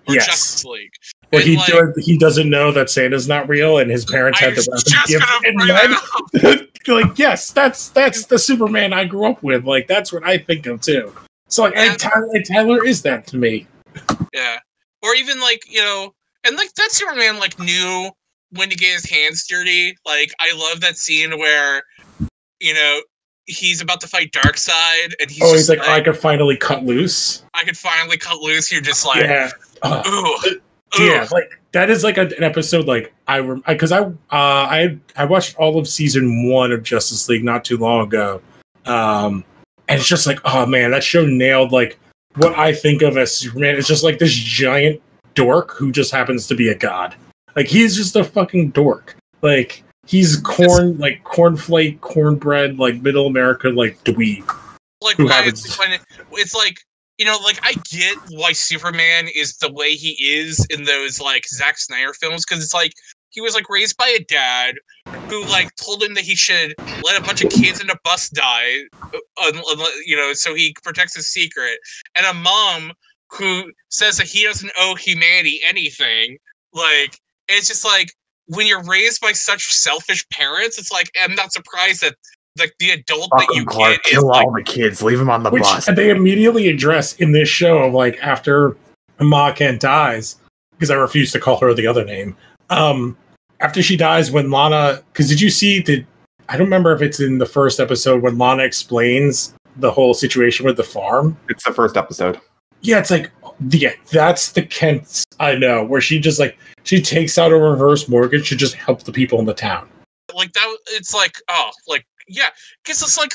Or Yes. Justice League. Well, And, he doesn't know that Santa's not real, and his parents had to just gonna bring that up. like, yes, that's the Superman I grew up with. Like, that's what I think of too. So, like, Tyler is that to me. Yeah. Or even, like, you know, and, like, that Superman, like, knew when to get his hands dirty. Like, I love that scene where, you know, he's about to fight Darkseid, and he's like, I could finally cut loose. I could finally cut loose. You're just like, yeah. Ooh. Yeah, like that is like an episode like I watched all of season 1 of Justice League not too long ago, and it's just like, oh man, that show nailed like what I think of as Superman. It's just like this giant dork who just happens to be a god. Like he's just a fucking dork. Like he's cornflake, cornbread, like middle America, like dweeb. Like it's like. You know, like, I get why Superman is the way he is in those, like, Zack Snyder films, because it's like, he was, like, raised by a dad who, like, told him that he should let a bunch of kids in a bus die, you know, so he protects his secret, and a mom who says that he doesn't owe humanity anything. Like, it's just like, when you're raised by such selfish parents, it's like, I'm not surprised that like the adult that you Clark, get kill is like, all the kids, leave them on the bus. They immediately address in this show, like after Ma Kent dies, because I refuse to call her the other name. After she dies, when Lana, because did you see? I don't remember if it's in the first episode when Lana explains the whole situation with the farm. It's the first episode. Yeah, it's like, yeah, that's the Kents I know, where she just like she takes out a reverse mortgage to just help the people in the town. Like that, it's like, oh, like. Yeah, because it's like,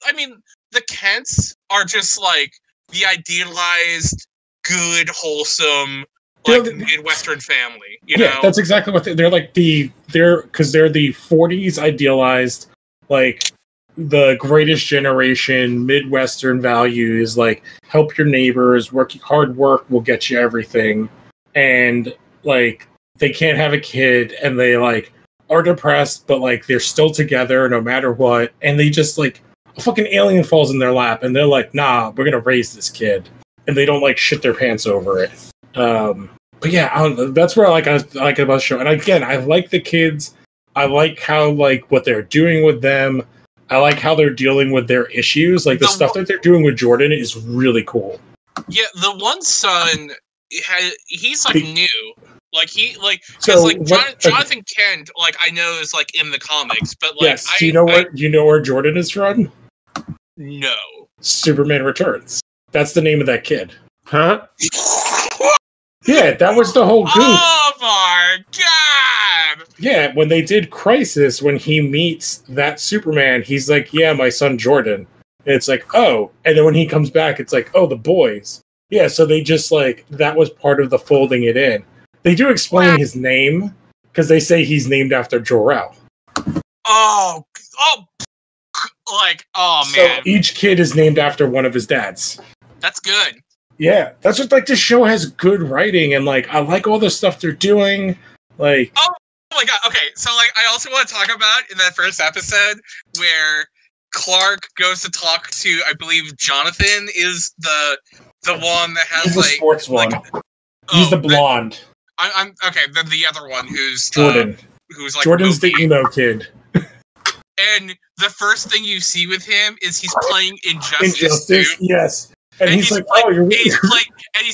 I mean, the Kents are just like the idealized, good, wholesome, like Midwestern family. You know? That's exactly what they're like. Because they're the 40s idealized, like the greatest generation, Midwestern values, like help your neighbors, hard work will get you everything, and like they can't have a kid, and they like. Are depressed, but like they're still together no matter what, and they just like a fucking alien falls in their lap, and they're like, "Nah, we're gonna raise this kid," and they don't like shit their pants over it. But yeah, I don't know, that's where I like it about the show. And again, I like the kids. I like how like what they're doing with them. I like how they're dealing with their issues. Like the stuff that they're doing with Jordan is really cool. Yeah, the one son, he's like new. Like he like because so like Jonathan Kent, like I know is like in the comics, but like yes, do you know where Jordan is from? No. Superman Returns. That's the name of that kid. Huh? Yeah, that was the whole goof. Oh my god! Yeah, when they did Crisis, when he meets that Superman, he's like, "Yeah, my son Jordan." And it's like, "Oh," and then when he comes back, it's like, "Oh, the boys." Yeah, so they just like that was part of the folding it in. They do explain his name because they say he's named after Jor-El. Oh, man! So each kid is named after one of his dads. That's good. Yeah, that's what like this show has good writing, and like I like all the stuff they're doing. Like, oh my god! Okay, so like I also want to talk about in that first episode where Clark goes to talk to, I believe Jonathan is the one that has he's the sports one. He's the blonde. I'm okay. Then the other one, who's Jordan, who's like Jordan's the emo kid. And the first thing you see with him is he's playing Injustice. Yes, and he's like, "Oh, you're." He's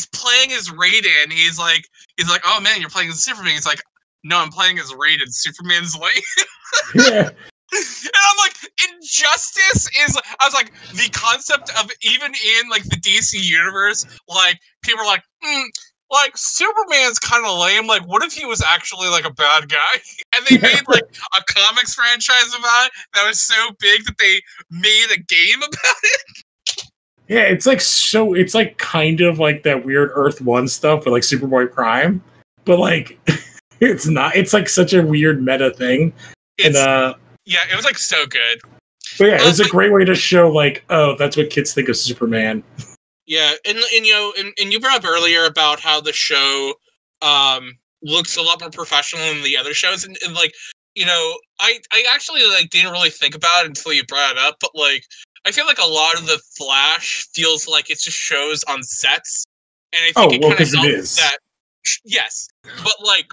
playing as Raiden. He's like, "Oh man, you're playing as Superman." He's like, "No, I'm playing as Raiden. Superman's late." Yeah. And I'm like, Injustice is. I was like, the concept of even in like the DC universe, like people are like, like Superman's kind of lame. Like, what if he was actually like a bad guy? And they made like a comics franchise about it that was so big that they made a game about it. Yeah, it's like so. It's like kind of like that weird Earth One stuff with like Superboy Prime, but like it's not. It's like such a weird meta thing. Yeah, it was like so good. But yeah, it's a great way to show like, oh, that's what kids think of Superman. Yeah, and you know, and you brought up earlier about how the show looks a lot more professional than the other shows, and like, you know, I actually like didn't really think about it until you brought it up, but like I feel like a lot of the Flash feels like it's just shows on sets, and I think it kind of because it helps is. that. Yes, but like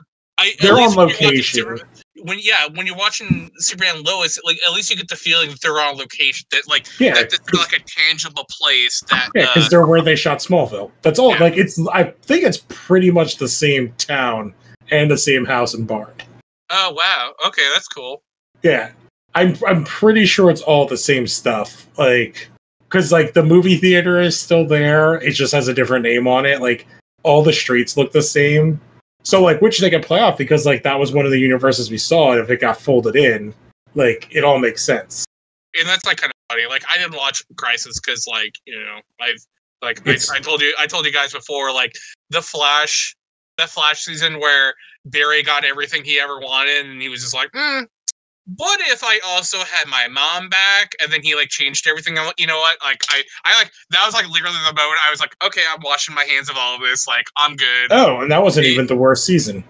They're on location. When you're watching Superman and Lois, like at least you get the feeling that they're on location. That like Yeah, that it's like a tangible place. That because they're where they shot Smallville. That's all. Yeah. Like I think it's pretty much the same town and the same house and barn. Oh wow! Okay, that's cool. Yeah, I'm pretty sure it's all the same stuff. Like, because like the movie theater is still there. It just has a different name on it. Like all the streets look the same. So like, which they can play off because like that was one of the universes we saw, and if it got folded in, like it all makes sense. And that's like kind of funny. Like I didn't watch Crisis because like, you know, I told you guys before, like the Flash season where Barry got everything he ever wanted, and he was just like, what if I also had my mom back? And then he like changed everything. You know what? Like I like that was like literally the moment I was like, okay, I'm washing my hands of all of this. Like I'm good. Oh, and that wasn't even the worst season.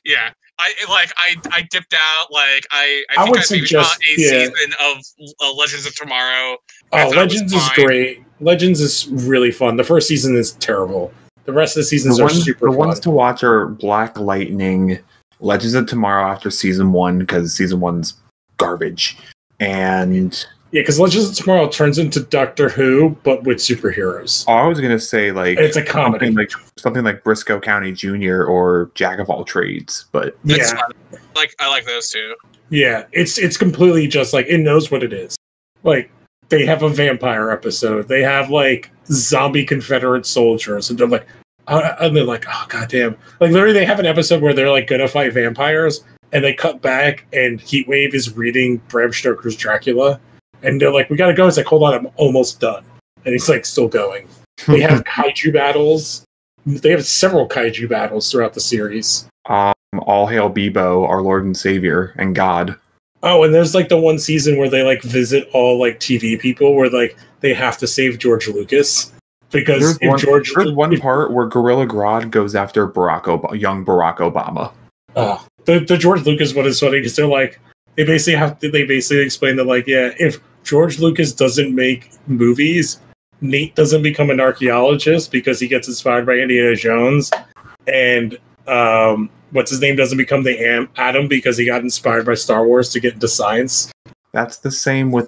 Yeah. I dipped out. Like I would think I suggest maybe saw a season of Legends of Tomorrow. Oh, Legends is great. Legends is really fun. The first season is terrible. The rest of the seasons are super fun. The ones to watch are Black Lightning, Legends of Tomorrow after season 1, because season 1's garbage. And yeah, because Legends of Tomorrow turns into Doctor Who, but with superheroes. I was gonna say like it's a comedy, something like Briscoe County Jr. or Jack of All Trades. But yeah, like I like those too. Yeah, it's completely just like it knows what it is. Like they have a vampire episode. They have like zombie Confederate soldiers, and they're like, oh goddamn! Like literally, they have an episode where they're like gonna fight vampires, and they cut back, and Heatwave is reading Bram Stoker's Dracula, and they're like, we gotta go. It's like, hold on, I'm almost done, and he's like still going. They have kaiju battles. They have several kaiju battles throughout the series. All hail Bebo, our Lord and Savior, and God. Oh, and there's like the one season where they like visit all like TV people where like they have to save George Lucas because there's one part where Gorilla Grodd goes after young Barack Obama. Oh, the George Lucas one is funny because they basically explain that like, yeah, if George Lucas doesn't make movies, Nate doesn't become an archaeologist because he gets inspired by Indiana Jones, and what's his name doesn't become the Atom because he got inspired by Star Wars to get into science. That's the same with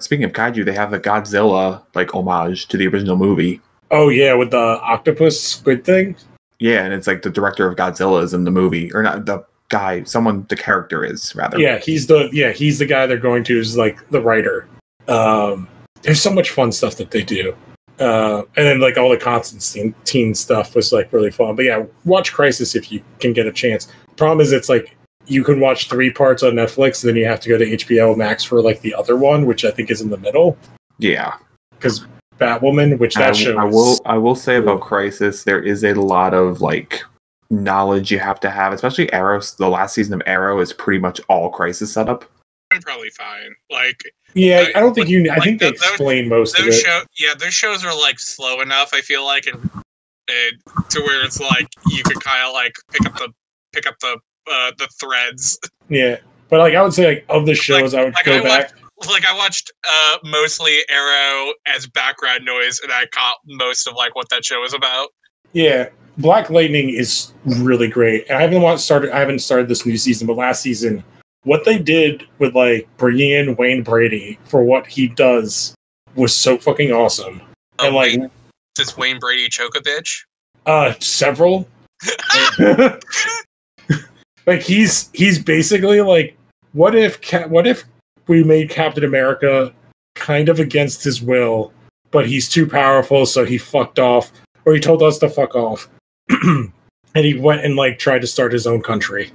speaking of kaiju, they have the Godzilla like homage to the original movie. Oh yeah, with the octopus squid thing. Yeah, and it's like the director of Godzilla is in the movie, or not the guy, the character is rather. Yeah, he's the guy they're going to is like the writer. There's so much fun stuff that they do. And then like all the Constantine stuff was like really fun. But yeah, watch Crisis if you can get a chance. Problem is it's like you can watch 3 parts on Netflix, and then you have to go to HBO Max for like the other one, which I think is in the middle. Yeah. Because Batwoman, which that show I will say about Crisis, there is a lot of like knowledge you have to have, especially Arrow. The last season of Arrow is pretty much all Crisis setup. I'm probably fine. Like, yeah, I don't think you. I think they explain most of it. Their shows are like slow enough. I feel like, and to where it's like you could kind of like pick up the threads. Yeah, but like I would say, like of the shows, I would go back. I watched mostly Arrow as background noise, and I caught most of like what that show is about. Yeah, Black Lightning is really great, and I haven't started this new season, but last season, what they did with like bringing in Wayne Brady for what he does was so fucking awesome. And like, does Wayne Brady choke a bitch? Several. Like he's basically like, what if we made Captain America kind of against his will, but he's too powerful, so he fucked off, or he told us to fuck off, and he went and like tried to start his own country.